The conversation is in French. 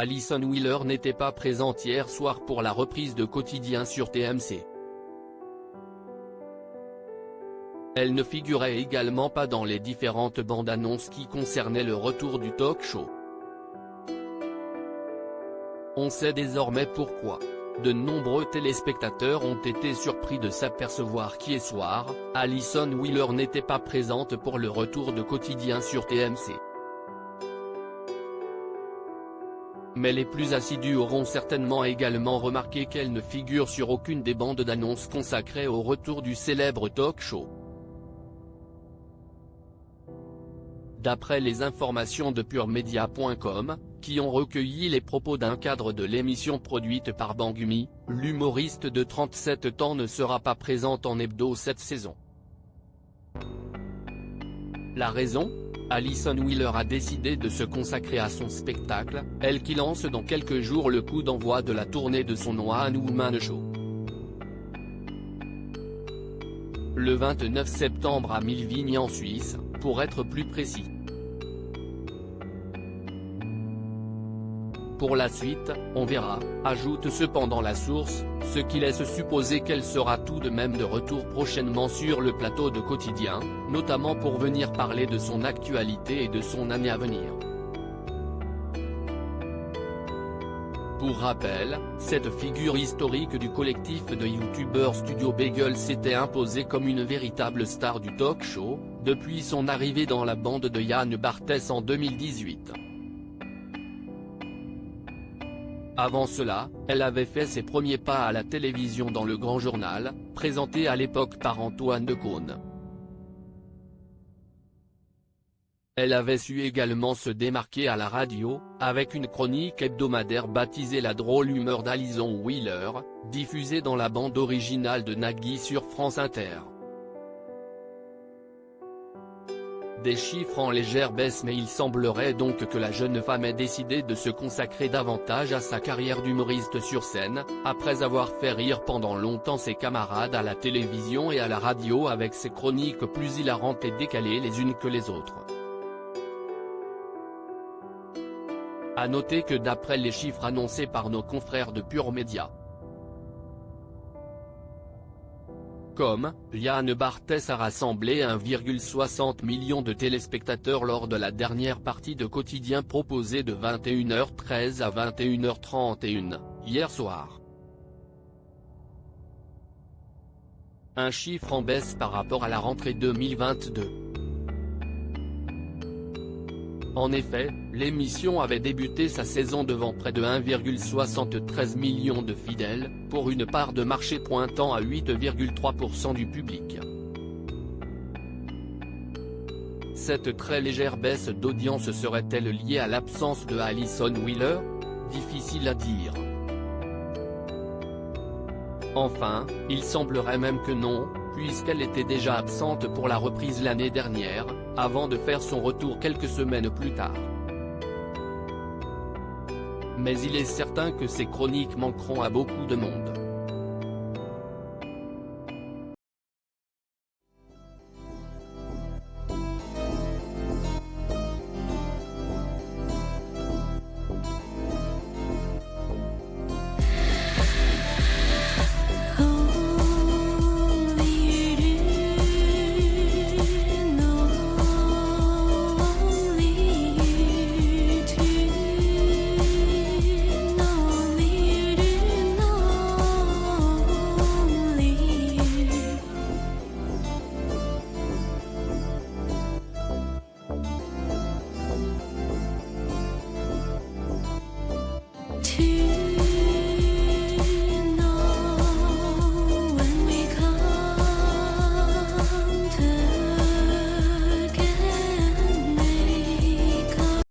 Alison Wheeler n'était pas présente hier soir pour la reprise de Quotidien sur TMC. Elle ne figurait également pas dans les différentes bandes-annonces qui concernaient le retour du talk-show. On sait désormais pourquoi. De nombreux téléspectateurs ont été surpris de s'apercevoir qu'hier soir, Alison Wheeler n'était pas présente pour le retour de Quotidien sur TMC. Mais les plus assidus auront certainement également remarqué qu'elle ne figure sur aucune des bandes d'annonces consacrées au retour du célèbre talk-show. D'après les informations de PureMedia.com, qui ont recueilli les propos d'un cadre de l'émission produite par Bangumi, l'humoriste de 37 ans ne sera pas présente en hebdo cette saison. La raison ? Alison Wheeler a décidé de se consacrer à son spectacle, elle qui lance dans quelques jours le coup d'envoi de la tournée de son One Woman Show. Le 29 septembre à Milleville en Suisse, pour être plus précis. Pour la suite, on verra, ajoute cependant la source, ce qui laisse supposer qu'elle sera tout de même de retour prochainement sur le plateau de Quotidien, notamment pour venir parler de son actualité et de son année à venir. Pour rappel, cette figure historique du collectif de youtubeurs Studio Bagel s'était imposée comme une véritable star du talk-show, depuis son arrivée dans la bande de Yann Barthès en 2018. Avant cela, elle avait fait ses premiers pas à la télévision dans Le Grand Journal, présenté à l'époque par Antoine Decaune. Elle avait su également se démarquer à la radio, avec une chronique hebdomadaire baptisée La drôle humeur d'Alison Wheeler, diffusée dans la bande originale de Nagui sur France Inter. Des chiffres en légère baisse, mais il semblerait donc que la jeune femme ait décidé de se consacrer davantage à sa carrière d'humoriste sur scène, après avoir fait rire pendant longtemps ses camarades à la télévision et à la radio avec ses chroniques plus hilarantes et décalées les unes que les autres. À noter que d'après les chiffres annoncés par nos confrères de PureMedia, Yann Barthès a rassemblé 1,60 million de téléspectateurs lors de la dernière partie de Quotidien proposée de 21h13 à 21h31, hier soir. Un chiffre en baisse par rapport à la rentrée 2022. En effet, l'émission avait débuté sa saison devant près de 1,73 million de fidèles, pour une part de marché pointant à 8,3% du public. Cette très légère baisse d'audience serait-elle liée à l'absence de Alison Wheeler ? Difficile à dire. Enfin, il semblerait même que non, puisqu'elle était déjà absente pour la reprise l'année dernière, avant de faire son retour quelques semaines plus tard. Mais il est certain que ces chroniques manqueront à beaucoup de monde.